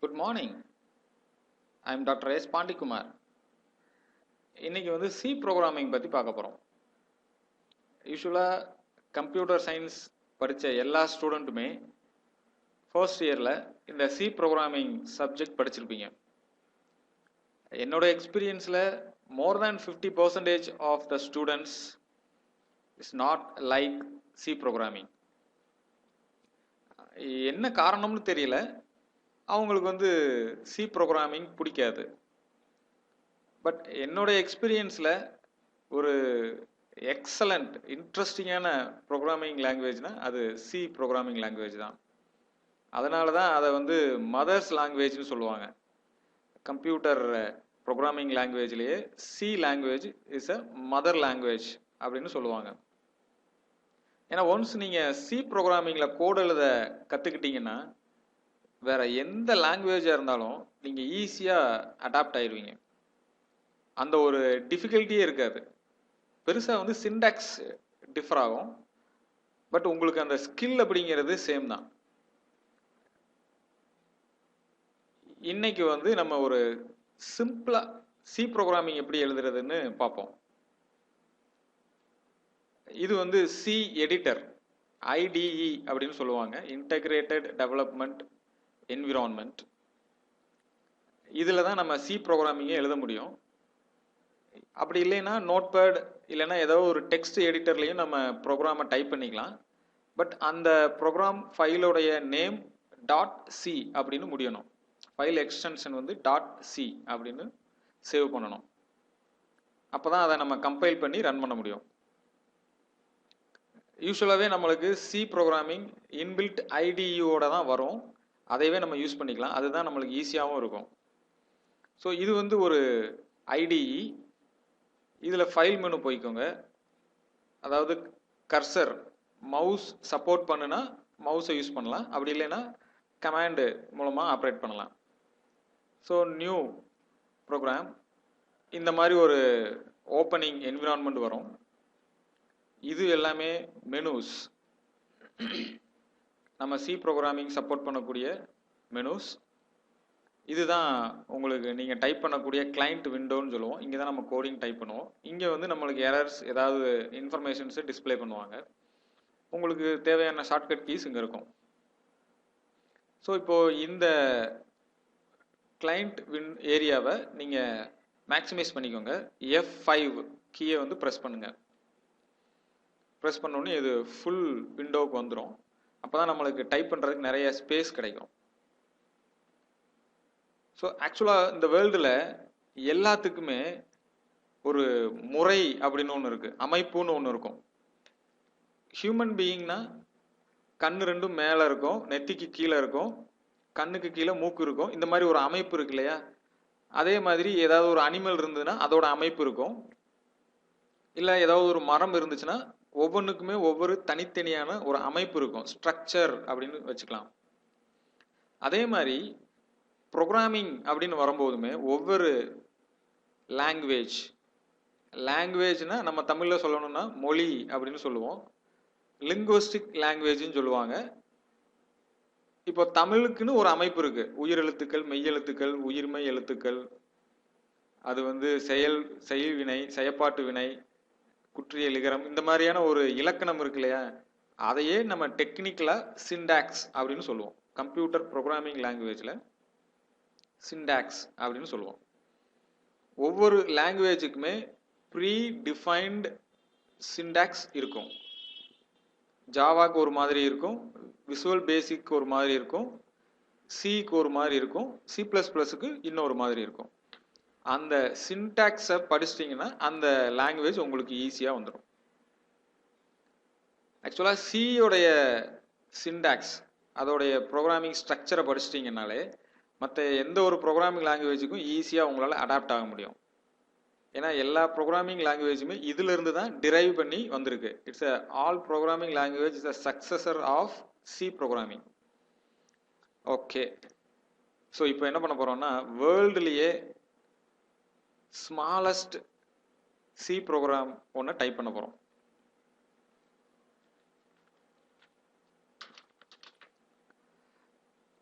Good morning. I am Dr. S. Pandikumar. இன்னைக்கு வந்து C programming பற்றி பார்க்க போகிறோம். யூஸ்வலாக கம்ப்யூட்டர் சயின்ஸ் படித்த எல்லா ஸ்டூடெண்ட்டுமே ஃபர்ஸ்ட் இயரில் இந்த சி ப்ரோக்ராமிங் சப்ஜெக்ட் படிச்சிருப்பீங்க. என்னோட எக்ஸ்பீரியன்ஸில் more than 50% of the students is not like C programming. என்ன காரணம்னு தெரியல, அவங்களுக்கு வந்து சி ப்ரோக்ராமிங் பிடிக்காது. பட் என்னோட எக்ஸ்பீரியன்ஸில் ஒரு எக்ஸலண்ட் இன்ட்ரெஸ்டிங்கான ப்ரோக்ராமிங் லாங்குவேஜ்னால் அது சி ப்ரோக்ராமிங் லாங்குவேஜ் தான். அதனால தான் அதை வந்து மதர்ஸ் லாங்குவேஜ்னு சொல்லுவாங்க. கம்ப்யூட்டர் ப்ரோக்ராமிங் லாங்குவேஜ்லேயே C language is a mother language அப்படின்னு சொல்லுவாங்க. ஏன்னா ஒன்ஸ் நீங்கள் சி ப்ரோக்ராமிங்கில் கோட் எழுத கற்றுக்கிட்டீங்கன்னா வேற எந்த லாங்குவேஜாக இருந்தாலும் நீங்கள் ஈஸியாக அடாப்ட் ஆயிடுவீங்க. அந்த ஒரு டிஃபிகல்ட்டியே இருக்காது. பெருசாக வந்து சின்டாக்ஸ் டிஃபர் ஆகும், பட் உங்களுக்கு அந்த ஸ்கில் அப்படிங்கிறது சேம் தான். இன்னைக்கு வந்து நம்ம ஒரு சிம்பிளாக சி ப்ரோக்ராமிங் எப்படி எழுதுறதுன்னு பார்ப்போம். இது வந்து சி எடிட்டர், ஐடிஇ அப்படின்னு சொல்லுவாங்க, இன்டகிரேட்டட் டெவலப்மெண்ட் என்விரான்மெண்ட். இதில் தான் நம்ம சி ப்ரோக்ராமிங்கை எழுத முடியும். அப்படி இல்லைன்னா நோட்பேட் இல்லைன்னா ஏதோ ஒரு டெக்ஸ்ட் எடிட்டர்லையும் நம்ம ப்ரோக்ராமை டைப் பண்ணிக்கலாம். பட் அந்த ப்ரோக்ராம் ஃபைலோடைய நேம் .c அப்படின்னு முடியணும். ஃபைல் எக்ஸ்டென்ஷன் வந்து .c அப்படின்னு சேவ் பண்ணணும். அப்போ தான் அதை நம்ம கம்பைல் பண்ணி ரன் பண்ண முடியும். யூஸ்வலாகவே நம்மளுக்கு சி ப்ரோக்ராமிங் இன்பில்ட் ஐடிஇயோட தான் வரும். அதையவே நம்ம யூஸ் பண்ணிக்கலாம். அதுதான் நம்மளுக்கு ஈஸியாகவும் இருக்கும். ஸோ இது வந்து ஒரு ஐடிஇ. இதில் ஃபைல் மெனு போய்க்கோங்க. அதாவது கர்சர் மவுஸ் சப்போர்ட் பண்ணுனா மவுஸை யூஸ் பண்ணலாம், அப்படி இல்லைன்னா கமாண்டு மூலமாக ஆப்ரேட் பண்ணலாம். ஸோ நியூ ப்ரோக்ராம், இந்த மாதிரி ஒரு ஓப்பனிங் என்விரான்மெண்ட் வரும். இது எல்லாமே மெனூஸ், நம்ம சி ப்ரோக்ராமிங் சப்போர்ட் பண்ணக்கூடிய மெனூஸ். இதுதான் உங்களுக்கு நீங்கள் டைப் பண்ணக்கூடிய கிளைண்ட் விண்டோன்னு சொல்லுவோம். இங்கே தான் நம்ம கோடிங் டைப் பண்ணுவோம். இங்கே வந்து நம்மளுக்கு எரர்ஸ் ஏதாவது இன்ஃபர்மேஷன்ஸை டிஸ்பிளே பண்ணுவாங்க. உங்களுக்கு தேவையான ஷார்ட்கட் கீஸ் இங்கே இருக்கும். ஸோ இப்போது இந்த கிளைண்ட் ஏரியாவை நீங்கள் மேக்ஸிமைஸ் பண்ணிக்கோங்க. F5 கீயை வந்து ப்ரெஸ் பண்ணுங்கள். ப்ரெஸ் பண்ணோன்னே இது ஃபுல் விண்டோவுக்கு வந்துடும். அப்போ தான் நம்மளுக்கு டைப் பண்ணுறதுக்கு நிறைய ஸ்பேஸ் கிடைக்கும். ஸோ ஆக்சுவலாக இந்த வேர்ல்டில் எல்லாத்துக்குமே ஒரு முறை அப்படின்னு ஒன்று இருக்குது, அமைப்புன்னு ஒன்று இருக்கும். ஹியூமன் பீயிங்னா கண்ணு ரெண்டும் மேலே இருக்கும், நெத்திக்கு கீழே இருக்கும், கண்ணுக்கு கீழே மூக்கு இருக்கும். இந்த மாதிரி ஒரு அமைப்பு இருக்கு இல்லையா? அதே மாதிரி ஏதாவது ஒரு அனிமல் இருந்ததுன்னா அதோட அமைப்பு இருக்கும். இல்லை ஏதாவது ஒரு மரம் இருந்துச்சுன்னா ஒவ்வொன்றுக்குமே ஒவ்வொரு தனித்தனியான ஒரு அமைப்பு இருக்கும், ஸ்ட்ரக்சர் அப்படின்னு வச்சுக்கலாம். அதே மாதிரி ப்ரோக்ராமிங் அப்படின்னு வரும்போதுமே ஒவ்வொரு லாங்குவேஜ்னா நம்ம தமிழில் சொல்லணும்னா மொழி அப்படின்னு சொல்லுவோம், லிங்குவிஸ்டிக் லாங்குவேஜ்னு சொல்லுவாங்க. இப்போ தமிழுக்குன்னு ஒரு அமைப்பு இருக்கு, உயிரெழுத்துக்கள், மெய்யெழுத்துக்கள், உயிர்மெய் எழுத்துக்கள். அது வந்து செயல் வினை, செயற்பாட்டு வினை, குற்றிய லிகரம், இந்த மாதிரியான ஒரு இலக்கணம் இருக்கு இல்லையா? அதையே நம்ம டெக்னிக்கலாக சிண்டாக்ஸ் அப்படின்னு சொல்லுவோம். கம்ப்யூட்டர் ப்ரோக்ராமிங் லாங்குவேஜில் சிண்டாக்ஸ் அப்படின்னு சொல்லுவோம். ஒவ்வொரு லாங்குவேஜுக்குமே ப்ரீ டிஃபைன்டு சிண்டாக்ஸ் இருக்கும். ஜாவாக்கு ஒரு மாதிரி இருக்கும், விசுவல் பேசிக் ஒரு மாதிரி இருக்கும், சிக்கு ஒரு மாதிரி இருக்கும், C++க்கு இன்னொரு மாதிரி இருக்கும். அந்த சிண்டாக்ஸை படிச்சிட்டிங்கன்னா அந்த லாங்குவேஜ் உங்களுக்கு ஈஸியாக வந்துடும். ஆக்சுவலாக சியோடைய சிண்டாக்ஸ், அதோடைய ப்ரோக்ராமிங் ஸ்ட்ரக்சரை படிச்சிட்டிங்கனாலே மற்ற எந்த ஒரு ப்ரோக்ராமிங் லாங்குவேஜுக்கும் ஈஸியாக உங்களால் அடாப்ட் ஆக முடியும். ஏன்னா எல்லா ப்ரோக்ராமிங் லாங்குவேஜுமே இதிலிருந்து தான் டிரைவ் பண்ணி வந்திருக்கு. It's all programming language is a successor of C programming. Okay, so இப்போ என்ன பண்ண போகிறோம்னா வேர்ல்டுலேயே ஸ்மாலஸ்ட் சி ப்ரோக்ராம் ஒன்று டைப் பண்ண போகிறோம்.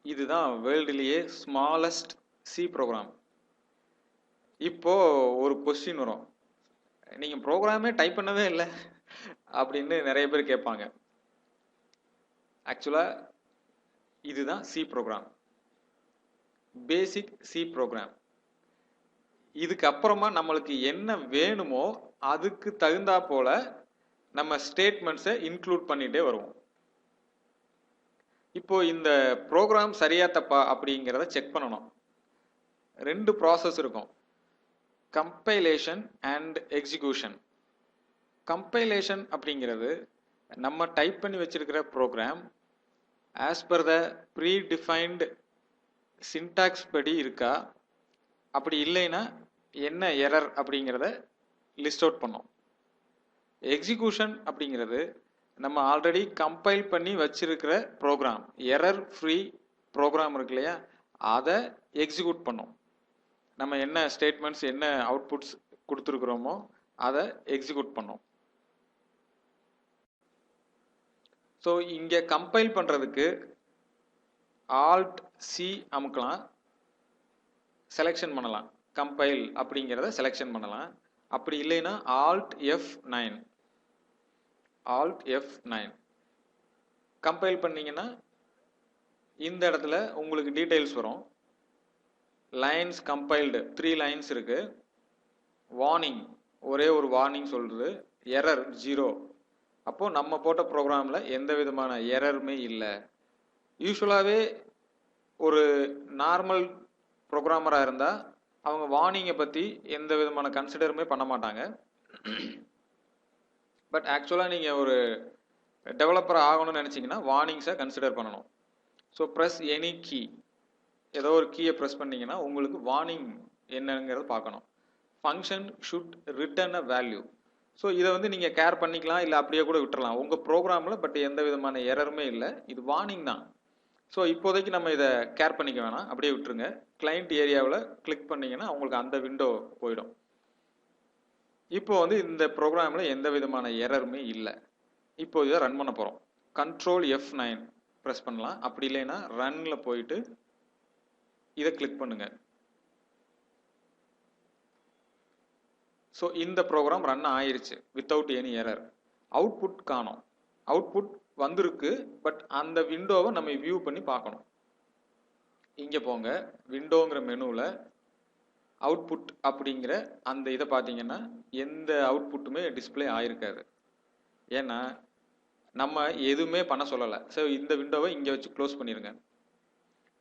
இதுதான் வேர்ல்டுலேயே ஸ்மாலஸ்ட் சி ப்ரோக்ராம். இப்போ ஒரு கொஸ்டின் வரும், நீங்க ப்ரோக்ராமே டைப் பண்ணவே இல்லை அப்படின்னு நிறைய பேர் கேட்பாங்க. ஆக்சுவலா இதுதான் C program, basic C program. இதுக்கு அப்புறமா நம்மளுக்கு என்ன வேணுமோ அதுக்கு தகுந்தா போல நம்ம ஸ்டேட்மெண்ட்ஸை இன்க்ளூட் பண்ணிட்டே வருவோம். இப்போ இந்த ப்ரோக்ராம் சரியா தப்பா அப்படிங்கிறத செக் பண்ணணும். 2 ப்ராசஸ் இருக்கும், கம்பைலேஷன் அண்ட் எக்ஸிக்யூஷன். கம்பைலேஷன் அப்படிங்கிறது நம்ம டைப் பண்ணி வச்சிருக்கிற program as per the predefined syntax படி இருக்கா, அப்படி இல்லைன்னா என்ன எரர் அப்படிங்கிறத லிஸ்ட் அவுட் பண்ணோம். எக்ஸிக்யூஷன் அப்படிங்கிறது நம்ம ஆல்ரெடி கம்பைல் பண்ணி வச்சிருக்கிற ப்ரோக்ராம், எரர் ஃப்ரீ ப்ரோக்ராம் இருக்கு இல்லையா, அதை எக்ஸிக்யூட் பண்ணோம். நம்ம என்ன ஸ்டேட்மெண்ட்ஸ் என்ன அவுட்புட்ஸ் கொடுத்துருக்குறோமோ அதை எக்ஸிக்யூட் பண்ணோம். ஸோ இங்கே கம்பைல் பண்ணுறதுக்கு ஆல்ட் சி அமுக்கலாம், செலெக்ஷன் பண்ணலாம், கம்பைல் அப்படிங்கிறத செலெக்ஷன் பண்ணலாம். அப்படி இல்லைன்னா ஆல்ட் F9 கம்பைல் பண்ணீங்கன்னா இந்த இடத்துல உங்களுக்கு டீடைல்ஸ் வரும். லைன்ஸ் கம்பைல்டு 3 லைன்ஸ் இருக்கு. வார்னிங், ஒரே ஒரு வார்னிங் சொல்றது, எரர் 0. அப்போ நம்ம போட்ட ப்ரோக்ராம்ல எந்த விதமான எரருமே இல்லை. யூஸ்வலாகவே ஒரு நார்மல் ப்ரோக்ராமராக இருந்தால் அவங்க வார்னிங்கை பற்றி எந்த விதமான கன்சிடருமே பண்ண மாட்டாங்க. பட் ஆக்சுவலாக நீங்கள் ஒரு டெவலப்பர் ஆகணும்னு நினச்சிங்கன்னா வார்னிங்ஸை கன்சிடர் பண்ணணும். ஸோ ப்ரெஸ் எனி கீ, ஏதோ ஒரு கீயை ப்ரெஸ் பண்ணிங்கன்னா உங்களுக்கு வார்னிங் என்னங்கிறத பார்க்கணும். Function should return a value. So இதை வந்து நீங்கள் கேர் பண்ணிக்கலாம், இல்லை அப்படியே கூட விட்டுறலாம் உங்கள் ப்ரோக்ராமில். பட் எந்த விதமான எரருமே இல்லை, இது வார்னிங் தான். ஸோ இப்போதைக்கு நம்ம இதை கேர் பண்ணிக்க வேணாம், அப்படியே விட்டுருங்க. கிளைண்ட் ஏரியாவில் கிளிக் பண்ணிங்கன்னா உங்களுக்கு அந்த விண்டோ போயிடும். இப்போ வந்து இந்த ப்ரோக்ராமில் எந்த விதமான எரருமே இல்லை. இப்போ இதை ரன் பண்ண போகிறோம். கண்ட்ரோல் F9 ப்ரெஸ் பண்ணலாம். அப்படி இல்லைன்னா ரன்னில் போயிட்டு இதை கிளிக் பண்ணுங்க. ஸோ இந்த ப்ரோக்ராம் ரன் ஆயிருச்சு வித்தவுட் எனி எரர். அவுட்புட் காணோம், அவுட்புட் வந்திருக்கு, பட் அந்த விண்டோவை நம்ம வியூ பண்ணி பார்க்கணும். இங்கே போங்க, விண்டோங்கிற மெனுவில் அவுட்புட் அப்படிங்கிற அந்த இதை பார்த்தீங்கன்னா எந்த அவுட்புட்டுமே டிஸ்பிளே ஆயிருக்காது. ஏன்னா நம்ம எதுவுமே பண்ண சொல்லலை. ஸோ இந்த விண்டோவை இங்கே வச்சு க்ளோஸ் பண்ணிடுங்க.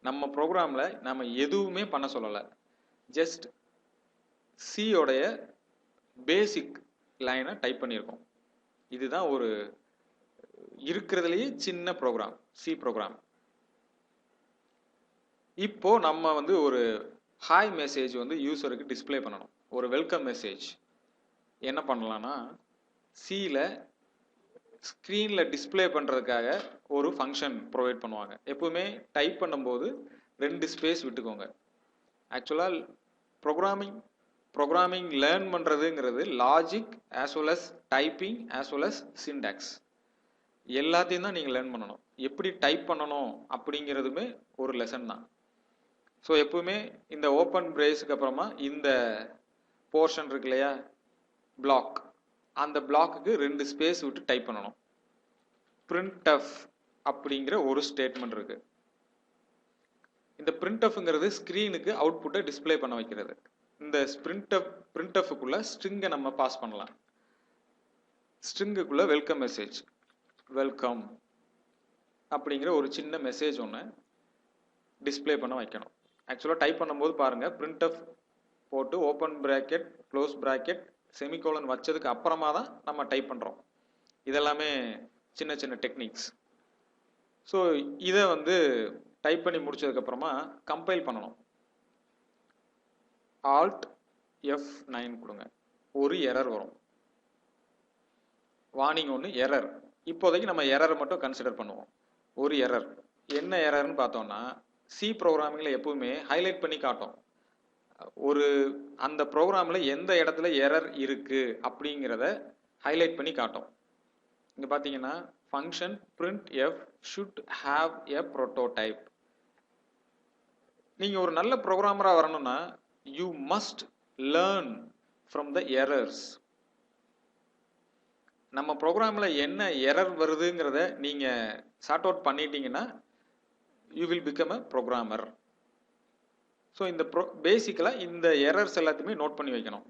நம்ம ப்ரோக்ராமில் நம்ம எதுவுமே பண்ண சொல்லலை, ஜஸ்ட் சியோடைய பேசிக் லைனை டைப் பண்ணியிருக்கோம். இதுதான் ஒரு இருக்கிறதுலேயே சின்ன ப்ரோக்ராம், சி ப்ரோக்ராம். இப்போ நம்ம வந்து ஒரு ஹாய் மெசேஜ் வந்து யூசருக்கு டிஸ்பிளே பண்ணணும், ஒரு வெல்கம் மெசேஜ். என்ன பண்ணலாம்னா, சியில் ஸ்க்ரீனில் டிஸ்பிளே பண்ணுறதுக்காக ஒரு ஃபங்க்ஷன் ப்ரொவைட் பண்ணுவாங்க. எப்பவுமே டைப் பண்ணும்போது 2 ஸ்பேஸ் விட்டுக்கோங்க. ஆக்சுவலாக ப்ரோக்ராமிங் லேர்ன் பண்ணுறதுங்கிறது logic as well as typing as well as syntax எல்லாத்தையும் தான் நீங்கள் லேர்ன் பண்ணணும். எப்படி டைப் பண்ணணும் அப்படிங்கிறதுமே ஒரு லெசன் தான். ஸோ எப்பவுமே இந்த ஓப்பன் பிரேஸுக்கு அப்புறமா இந்த போர்ஷன் இருக்கு இல்லையா, பிளாக், அந்த பிளாக்குக்கு 2 ஸ்பேஸ் விட்டு டைப் பண்ணணும். printf அப்படிங்கிற ஒரு ஸ்டேட்மெண்ட் இருக்கு. இந்த printfங்கிறது ஸ்க்ரீனுக்கு அவுட்புட்டை டிஸ்பிளே பண்ண வைக்கிறது. இந்த printfக்குள்ள ஸ்ட்ரிங்கை நம்ம பாஸ் பண்ணலாம். ஸ்ட்ரிங்குக்குள்ள வெல்கம் மெசேஜ், வெல்கம் அப்படிங்கிற ஒரு சின்ன மெசேஜ் ஒன்று டிஸ்பிளே பண்ண வைக்கணும். ஆக்சுவலாக டைப் பண்ணும்போது பாருங்க, printf போட்டு open bracket close bracket semicolon வச்சதுக்கு அப்புறமா தான் நம்ம டைப் பண்ணுறோம். இதெல்லாமே சின்ன சின்ன டெக்னிக்ஸ். ஸோ இதை வந்து டைப் பண்ணி முடிச்சதுக்கப்புறமா கம்பைல் பண்ணணும். ஆல்ட் F9 கொடுங்க. ஒரு எரர் வரும், வார்னிங் ஒன்று, எரர். இப்போதைக்கு நம்ம எரரை மட்டும் கன்சிடர் பண்ணுவோம். ஒரு எரர், என்ன எரர்னு பார்த்தோம்னா, சி ப்ரோக்ராமிங்கில் எப்பவுமே ஹைலைட் பண்ணி காட்டும். ஒரு அந்த ப்ரோக்ராமில் எந்த இடத்துல எரர் இருக்கு அப்படிங்கிறத ஹைலைட் பண்ணி காட்டும். இங்கே பார்த்தீங்கன்னா function printf should have a prototype. நீங்கள் ஒரு நல்ல ப்ரோக்ராமராக வரணும்னா you must learn from the errors. நம்ம ப்ரோக்ராமில் என்ன எரர் வருதுங்கிறத நீங்கள் சார்ட் அவுட் பண்ணிட்டீங்கன்னா you will become a programmer. So இந்த பேசிக்கலாக இந்த எரர்ஸ் எல்லாத்தையுமே நோட் பண்ணி வைக்கணும்.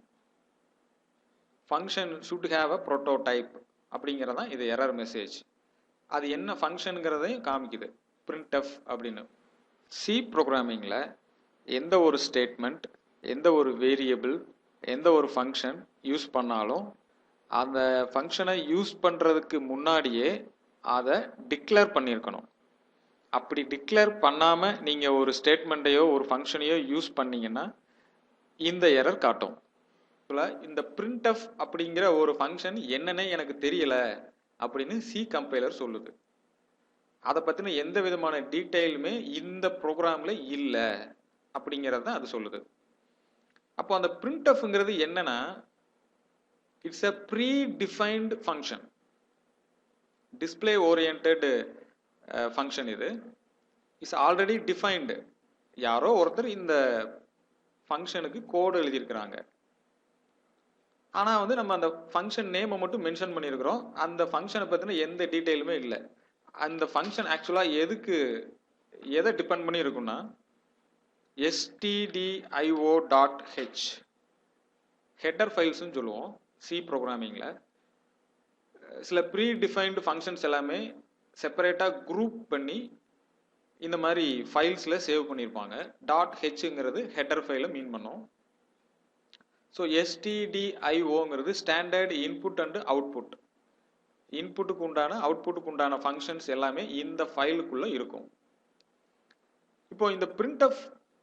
Function should have a prototype அப்படிங்கிறதான் இது எரர் மெசேஜ். அது என்ன ஃபங்க்ஷனுங்கிறதையும் காமிக்குது printf அப்படின்னு. சி ப்ரோக்ராமிங்கில் எந்த ஒரு ஸ்டேட்மெண்ட், எந்த ஒரு வேரியபிள், எந்த ஒரு ஃபங்க்ஷன் யூஸ் பண்ணாலும் அந்த ஃபங்க்ஷனை யூஸ் பண்ணுறதுக்கு முன்னாடியே அதை டிக்ளேர் பண்ணியிருக்கணும். அப்படி டிக்ளேர் பண்ணாமல் நீங்கள் ஒரு ஸ்டேட்மெண்ட்டையோ ஒரு ஃபங்க்ஷனையோ யூஸ் பண்ணீங்கன்னா இந்த எரர் காட்டும். இந்த printf அப்படிங்கிற ஒரு ஃபங்க்ஷன் என்னன்னே எனக்கு தெரியல அப்படின்னு சி கம்பைலர் சொல்லுது. அதை பற்றின எந்த விதமான டீட்டெயிலுமே இந்த ப்ரோக்ராமில் இல்லை அப்படிங்கிறது தான் அது சொல்லுது. அப்போ அந்த printfங்கிறது என்னன்னா it's a predefined function, display orient function. இது இஸ் ஆல்ரெடி டிஃபைன்டு. யாரோ ஒருத்தர் இந்த ஃபங்க்ஷனுக்கு கோடு எழுதியிருக்கிறாங்க. ஆனால் வந்து நம்ம அந்த ஃபங்க்ஷன் நேமை மட்டும் மென்ஷன் பண்ணியிருக்கிறோம். அந்த ஃபங்க்ஷனை பற்றின எந்த டீட்டெயிலுமே இல்லை. அந்த ஃபங்க்ஷன் ஆக்சுவலாக எதை டிபெண்ட் பண்ணி இருக்குன்னா stdio.h ஹெட்டர் ஃபைல்ஸ்ன்னு சொல்லுவோம். சி ப்ரோக்ராமிங்கில் சில ப்ரீ டிஃபைன்டு ஃபங்க்ஷன்ஸ் எல்லாமே செப்பரேட்டாக குரூப் பண்ணி இந்த மாதிரி ஃபைல்ஸில் சேவ் பண்ணியிருப்பாங்க. .hங்கிறது ஹெட்டர் ஃபைலை மீன் பண்ணும். ஸோ stdioங்கிறது ஸ்டாண்டர்ட் இன்புட் அண்ட் அவுட்புட். இன்புட்டுக்கு உண்டான அவுட்புட்டுக்கு உண்டான ஃபங்க்ஷன்ஸ் எல்லாமே இந்த ஃபைலுக்குள்ளே இருக்கும். இப்போ இந்த printf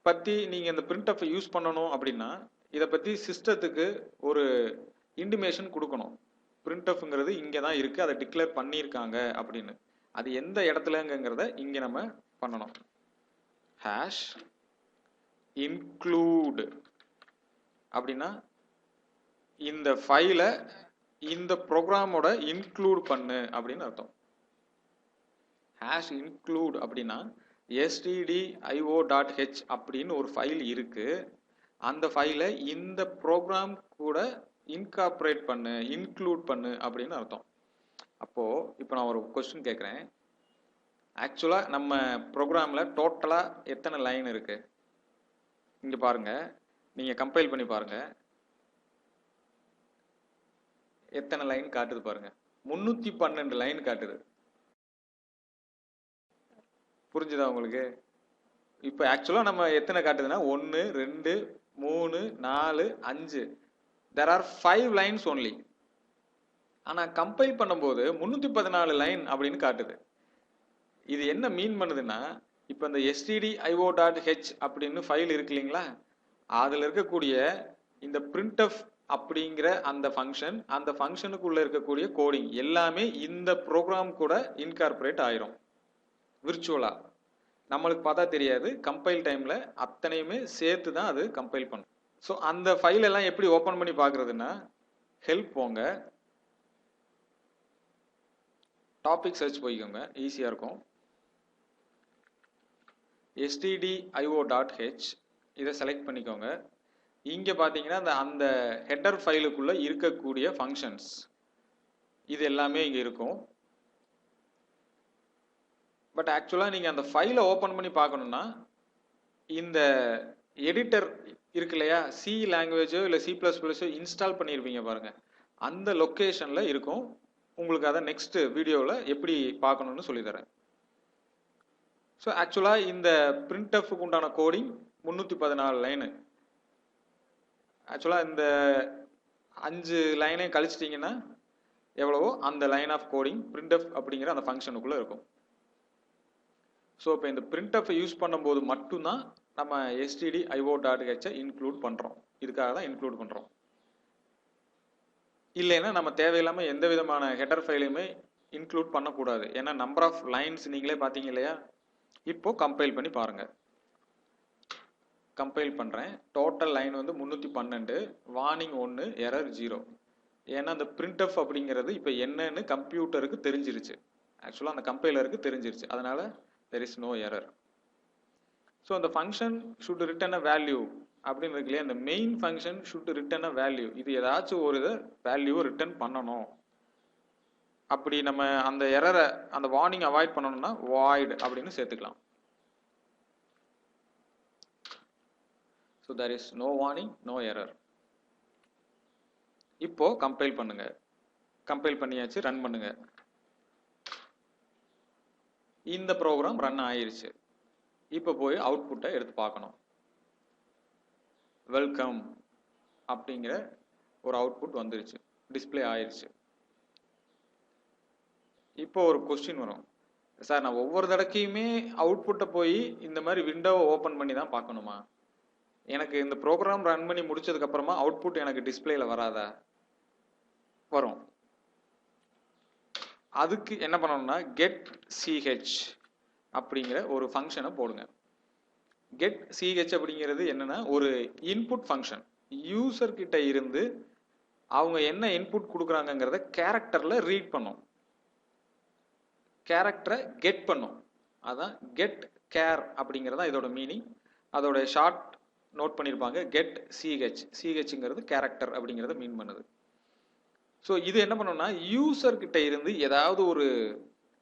பற்றி நீங்கள் இந்த printf யூஸ் பண்ணணும் அப்படின்னா இதை பற்றி சிஸ்டத்துக்கு ஒரு இன்டிமேஷன் கொடுக்கணும். printfங்கிறது இங்கே தான் இருக்குது, அதை டிக்ளேர் பண்ணியிருக்காங்க அப்படின்னு. அது எந்த இடத்துலங்கிறத இங்கே நம்ம பண்ணணும். ஹேஷ் இன்க்ளூட் அப்படின்னா இந்த ஃபைலை இந்த ப்ரோக்ராமோட இன்க்ளூட் பண்ணு அப்படின்னு அர்த்தம். ஹேஷ் இன்க்ளூட் அப்படின்னா stdio.h அப்படின்னு ஒரு ஃபைல் இருக்கு. அந்த ஃபைலை இந்த ப்ரோக்ராம் கூட இன்கார்பரேட் பண்ணு, இன்க்ளூட் பண்ணு அப்படின்னு அர்த்தம். அப்போ இப்போ நான் ஒரு கொஸ்டின் கேட்குறேன். ஆக்சுவலாக நம்ம ப்ரோக்ராமில் டோட்டலாக எத்தனை லைன் இருக்கு? இங்கே பாருங்க, நீங்கள் கம்பைல் பண்ணி பாருங்க, எத்தனை லைன் காட்டுது பாருங்க. 312 லைன் காட்டுது. புரிஞ்சுதா உங்களுக்கு? இப்போ ஆக்சுவலாக நம்ம எத்தனை காட்டுதுன்னா 1 2 3 4 5 there are 5 lines only. ஆனால் கம்பைல் பண்ணும்போது 314 லைன் அப்படின்னு காட்டுது. இது என்ன மீன் பண்ணுதுன்னா இப்போ இந்த stdio.h அப்படின்னு ஃபைல் இருக்கு இல்லைங்களா, அதில் இருக்கக்கூடிய இந்த printf அப்படிங்கிற அந்த ஃபங்க்ஷன், அந்த ஃபங்க்ஷனுக்குள்ள இருக்கக்கூடிய கோடிங் எல்லாமே இந்த ப்ரோக்ராம் கூட இன்கார்பரேட் ஆயிரும் விர்ச்சுவலா. நம்மளுக்கு பார்த்தா தெரியாது, கம்பைல் டைம்ல அத்தனையுமே சேர்த்து தான் அது கம்பைல் பண்ணும். ஸோ அந்த ஃபைல் எல்லாம் எப்படி ஓப்பன் பண்ணி பார்க்கறதுன்னா ஹெல்ப் போங்க, டாபிக் சர்ச் போய்க்கோங்க, ஈஸியாக இருக்கும். stdio.h இதை செலக்ட் பண்ணிக்கோங்க. இங்கே பார்த்தீங்கன்னா அந்த ஹெட்டர் ஃபைலுக்குள்ளே இருக்கக்கூடிய ஃபங்க்ஷன்ஸ் இது எல்லாமே இங்கே இருக்கும். பட் ஆக்சுவலாக நீங்கள் அந்த ஃபைலை ஓப்பன் பண்ணி பார்க்கணுன்னா இந்த எடிட்டர் இருக்கு இல்லையா, சி லாங்குவேஜோ இல்லை C++ஓ இன்ஸ்டால் பண்ணியிருப்பீங்க பாருங்கள், அந்த லொக்கேஷனில் இருக்கும். உங்களுக்கு அதை நெக்ஸ்ட் வீடியோவில் எப்படி பார்க்கணுன்னு சொல்லித்தரேன். ஸோ ஆக்சுவலாக இந்த printfக்கு உண்டான கோடிங் 314 லைனு. ஆக்சுவலாக இந்த 5 லைனை கழிச்சிட்டிங்கன்னா எவ்வளவோ அந்த லைன் ஆஃப் கோடிங் printf அப்படிங்கிற அந்த ஃபங்க்ஷனுக்குள்ளே இருக்கும். ஸோ இப்போ இந்த printf யூஸ் பண்ணும்போது மட்டும்தான் நம்ம stdio.h இன்க்ளூட் பண்ணுறோம். இதுக்காக தான் இன்க்ளூட் பண்ணுறோம். இல்லைன்னா நம்ம தேவையில்லாமல் எந்த விதமான ஹெட்டர் ஃபைலையுமே இன்க்ளூட் பண்ணக்கூடாது. ஏன்னா நம்பர் ஆஃப் லைன்ஸ் நீங்களே பார்த்தீங்க இல்லையா. இப்போ கம்பைல் பண்ணி பாருங்கள். கம்பைல் பண்ணுறேன். டோட்டல் லைன் வந்து 312, வார்னிங் 1, எரர் 0. ஏன்னா அந்த printf அப்படிங்கிறது இப்போ என்னன்னு கம்ப்யூட்டருக்கு தெரிஞ்சிருச்சு, ஆக்சுவலாக அந்த கம்பைலருக்கு தெரிஞ்சிருச்சு, அதனால there is no error. So அந்த function should return a value அப்படின்னு இருக்கு இல்லையா, அந்த main function should return a value. இது ஏதாச்சும் ஒரு இதை வேல்யூவை ரிட்டர்ன் பண்ணணும். அப்படி நம்ம அந்த எரரை, அந்த வார்னிங் அவாய்ட் பண்ணணும்னா வாய்ட் அப்படின்னு சேர்த்துக்கலாம். So there is no warning, no error. இப்போ கம்பைல் பண்ணுங்க. கம்பைல் பண்ணியாச்சு, ரன் பண்ணுங்க. இந்த ப்ரோக்ராம் ரன் ஆயிருச்சு. இப்போ போய் அவுட்புட்டை எடுத்து பார்க்கணும். வெல்கம் அப்படிங்கிற ஒரு அவுட்புட் வந்துருச்சு, டிஸ்பிளே ஆயிருச்சு. இப்போ ஒரு கொஸ்டின் வரும், சார் நான் ஒவ்வொரு தடக்கையுமே அவுட்புட்டை போய் இந்த மாதிரி விண்டோவை ஓப்பன் பண்ணி தான் பார்க்கணுமா? எனக்கு இந்த ப்ரோக்ராம் ரன் பண்ணி முடிச்சதுக்கு அப்புறமா அவுட்புட் எனக்கு டிஸ்பிளேல வராதா? வரும். அதுக்கு என்ன பண்ணணும்னா கெட் சிஹெச் அப்படிங்கிற ஒரு ஃபங்க்ஷனை போடுங்க. கெட் சிஹெச் அப்படிங்கிறது என்னன்னா ஒரு இன்புட் ஃபங்க்ஷன். யூசர் கிட்ட இருந்து அவங்க என்ன இன்புட் கொடுக்குறாங்கிறத கேரக்டர்ல ரீட் பண்ணும், கேரக்டரை கெட் பண்ணும். அதான் கெட் கேர் அப்படிங்கிறதா இதோட மீனிங். அதோட ஷார்ட் நோட் பண்ணியிருப்பாங்க, கெட் சிஹெச். சிஹெச்ங்கிறது கேரக்டர் அப்படிங்கிறத மீன் பண்ணுது. ஸோ இது என்ன பண்ணணும்னா யூசர் கிட்ட இருந்து ஏதாவது ஒரு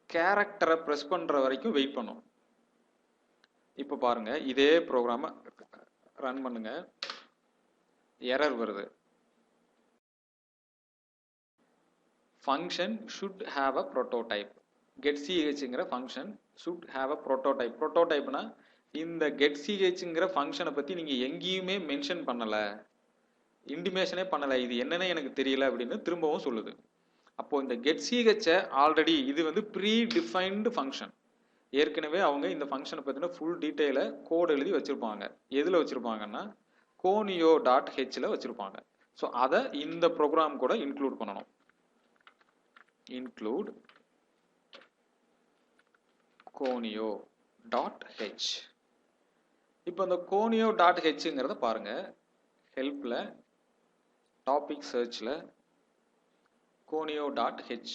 கேரக்டரை ப்ரெஸ் பண்ற வரைக்கும் வெயிட் பண்ணும். இப்போ பாருங்க, இதே ப்ரோக்ராமை ரன் பண்ணுங்க, எரர் வருது. Function should have a prototype. Get சிஹெச்ங்கிற function should have a prototype. ப்ரோட்டோடைப்னா இந்த கெட் சிஹெச்ங்கிற ஃபங்க்ஷனை பத்தி நீங்க எங்கேயுமே மென்ஷன் பண்ணல, இன்டிமேஷனே பண்ணல, இது என்னன்னு எனக்கு தெரியல அப்படின்னு திரும்பவும் சொல்லுது. அப்போ இந்த கெட் சிஹெச் ஆல்ரெடி இது வந்து ப்ரீ டிஃபைன்டு ஃபங்க்ஷன். ஏற்கனவே அவங்க இந்த ஃபங்க்ஷனை பத்தின ஃபுல் டீட்டெயிலை கோட் எழுதி வச்சிருப்பாங்க. எதுல வச்சிருப்பாங்கன்னா கோனியோ டாட் ஹெச்ல வச்சிருப்பாங்க. ஸோ அதை இந்த ப்ரோக்ராம் கூட இன்க்ளூட் பண்ணணும். Include conio dot H. இப்போ இந்த கோனியோ டாட் ஹெச்ங்கிறத பாருங்க, ஹெல்ப்ல டாபிக் சர்ச்ல conio dot H,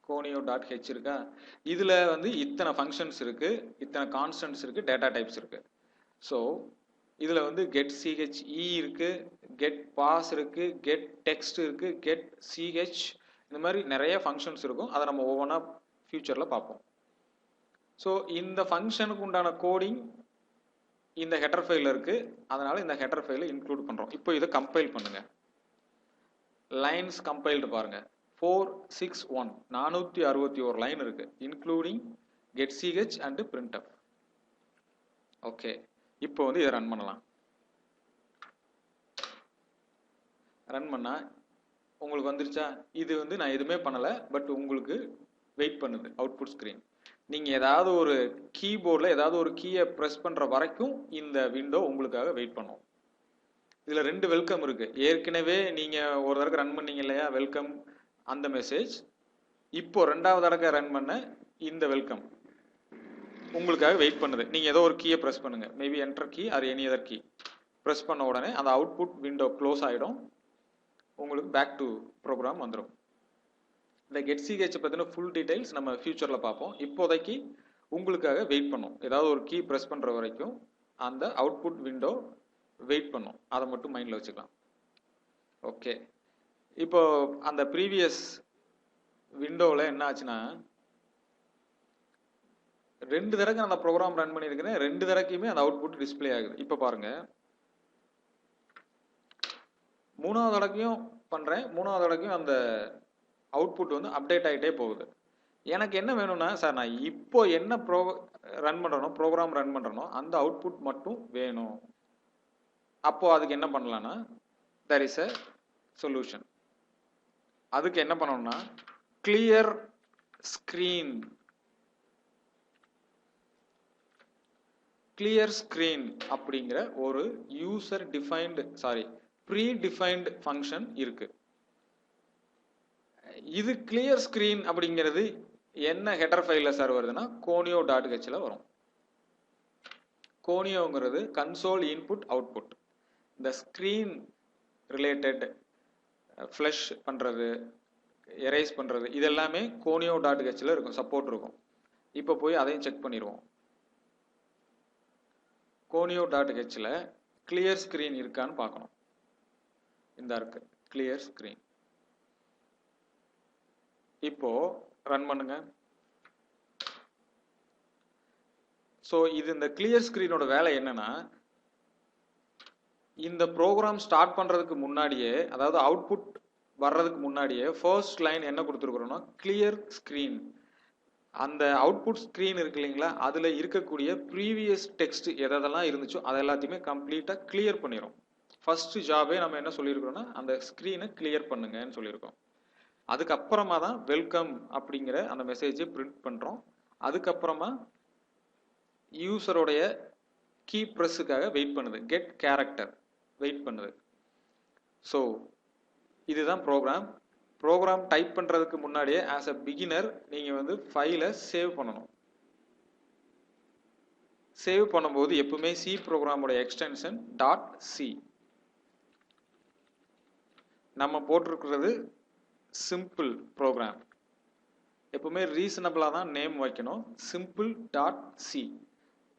conio dot H இருக்கா? இதுல வந்து இத்தனை ஃபங்க்ஷன்ஸ் இருக்கு, இத்தனை கான்ஸ்டன்ட்ஸ் இருக்கு, டேட்டா டைப்ஸ் இருக்கு. ஸோ இதுல வந்து கெட் சிஹெச்இ இருக்கு, கெட் பாஸ் இருக்கு, கெட் டெக்ஸ்ட் இருக்கு, கெட் சிஹெச், இந்த மாதிரி நிறைய ஃபங்க்ஷன்ஸ் இருக்கும். அதை நம்ம ஒவ்வொன்றா ஃபியூச்சர்ல பார்ப்போம். ஸோ இந்த ஃபங்க்ஷனுக்கு உண்டான கோடிங் இந்த ஹெடர் ஃபைல்ல இருக்கு, அதனால இந்த ஹெடர் ஃபைலை இன்க்ளூட் பண்றோம். இப்போ இதை கம்பைல் பண்ணுங்க. லைன்ஸ் கம்பைல்டு பாருங்க, 461 461 லைன் இருக்கு, including get CH and printf. Okay, இப்போ வந்து இதை ரன் பண்ணலாம். ரன் பண்ணா உங்களுக்கு வந்துருச்சா? இது வந்து நான் எதுவுமே பண்ணல, பட் உங்களுக்கு வெயிட் பண்ணுது அவுட்புட் ஸ்கிரீன். நீங்க ஏதாவது ஒரு கீபோர்ட்ல ஏதாவது ஒரு கீயை பிரஸ் பண்ற வரைக்கும் இந்த விண்டோ உங்களுக்காக வெயிட் பண்ணும். இதுல 2 வெல்கம் இருக்கு. ஏற்கனவே நீங்க ஒரு தடவை ரன் பண்ணீங்க இல்லையா வெல்கம், அந்த மெசேஜ். இப்போ 2வது தடவை ரன் பண்ண இந்த வெல்கம் உங்களுக்காக வெயிட் பண்ணுது. நீங்க ஏதோ ஒரு கீயை பிரஸ் பண்ணுங்க, maybe enter key or any other key press பண்ண உடனே அந்த அவுட்புட் விண்டோ க்ளோஸ் ஆயிடும், உங்களுக்கு பேக் டு ப்ரோக்ராம் வந்துடும். இந்த கெட் சிஹெச் பத்தின ஃபுல் டீடைல்ஸ் நம்ம ஃபியூச்சர்ல பார்ப்போம். இப்போதைக்கு உங்களுக்காக வெயிட் பண்ணும். ஏதாவது ஒரு கீ பிரஸ் பண்ற வரைக்கும் அந்த அவுட்புட் விண்டோ வெயிட் பண்ணும். அதை மட்டும் மைண்ட்ல வச்சுக்கலாம். ஓகே, இப்போ அந்த ப்ரீவியஸ் விண்டோவில் என்ன ஆச்சுன்னா 2 தடவை நான் அந்த ப்ரோக்ராம் ரன் பண்ணியிருக்கிறேன், 2 தடவைக்குமே அந்த அவுட்புட் டிஸ்பிளே ஆகுது. இப்போ பாருங்க, 3வது தடவையும் பண்றேன், 3வது தடவைக்கும் அந்த அவுட்புட் வந்து அப்டேட் ஆகிட்டே போகுது. எனக்கு என்ன வேணும்னா, சார் நான் இப்போ என்ன ரன் பண்றனோ, ப்ரோக்ராம் ரன் பண்றனோ அந்த அவுட்புட் மட்டும் வேணும். அப்போ அதுக்கு என்ன பண்ணலாம்னா there is a solution. அதுக்கு என்ன பண்ணணும்னா clear screen, clear screen அப்படிங்கிற ஒரு user defined predefined function இருக்கு. இது clear screen அப்படிங்கிறது என்ன ஹெடர் ஃபைல்ல சார் வருதுன்னா கோனியோ டாட் ஹெச்ல வரும். கோனியோங்கிறது கன்சோல் இன்புட் அவுட்புட். இந்த ஸ்கிரீன் ரிலேட்டட் ஃப்ளஷ் பண்றது, எரேஸ் பண்றது, இது எல்லாமே கோனியோ டாட் ஹெச்ல இருக்கும், சப்போர்ட் இருக்கும். இப்போ போய் அதையும் செக் பண்ணிடுவோம். conio.hல clear screen இருக்கான்னு பார்க்கணும். இந்த இருக்கு clear screen. இப்போ ரன் பண்ணுங்க. ஸோ இது இந்த கிளியர் ஸ்கிரீனோட வேலை என்னன்னா, இந்த ப்ரோக்ராம் ஸ்டார்ட் பண்றதுக்கு முன்னாடியே, அதாவது அவுட்புட் வர்றதுக்கு முன்னாடியே ஃபர்ஸ்ட் லைன் என்ன கொடுத்துருக்குறோம்னா கிளியர் ஸ்கிரீன். அந்த அவுட்புட் ஸ்கிரீன் இருக்கு இல்லைங்களா, அதுல இருக்கக்கூடிய ப்ரீவியஸ் டெக்ஸ்ட் எதெல்லாம் இருந்துச்சோ அதை எல்லாத்தையுமே கம்ப்ளீட்டா கிளியர் பண்ணிடும். ஃபர்ஸ்ட் ஜாபே நம்ம என்ன சொல்லியிருக்கிறோம்னா அந்த ஸ்கிரீனை கிளியர் பண்ணுங்கன்னு சொல்லியிருக்கோம். அதுக்கப்புறமா தான் வெல்கம் அப்படிங்கிற அந்த மெசேஜை பிரிண்ட் பண்றோம். அதுக்கப்புறமா யூசருடைய கீ ப்ரெஸ்ஸுக்காக வெயிட் பண்ணுது, கெட் கேரக்டர் வெயிட் பண்ணுது. ஸோ இதுதான் ப்ரோக்ராம் டைப் பண்றதுக்கு முன்னாடியே ஆஸ் அ பிகினர் நீங்க வந்து ஃபைலை சேவ் பண்ணணும். சேவ் பண்ணும்போது எப்பவுமே சி ப்ரோக்ராமோட எக்ஸ்டென்ஷன் .c. நம்ம போட்டிருக்கிறது சிம்பிள் ப்ரோக்ராம். எப்பவுமே ரீசனபிளா தான் நேம் வைக்கணும். simple.c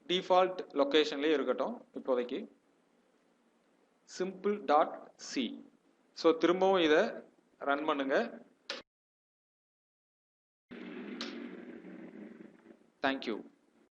டிஃபால்ட் லொகேஷன்லயே இருக்கட்டும் இப்போதைக்கு simple.c. ஸோ திரும்பவும் இதை ரன் பண்ணுங்க. தேங்க்யூ.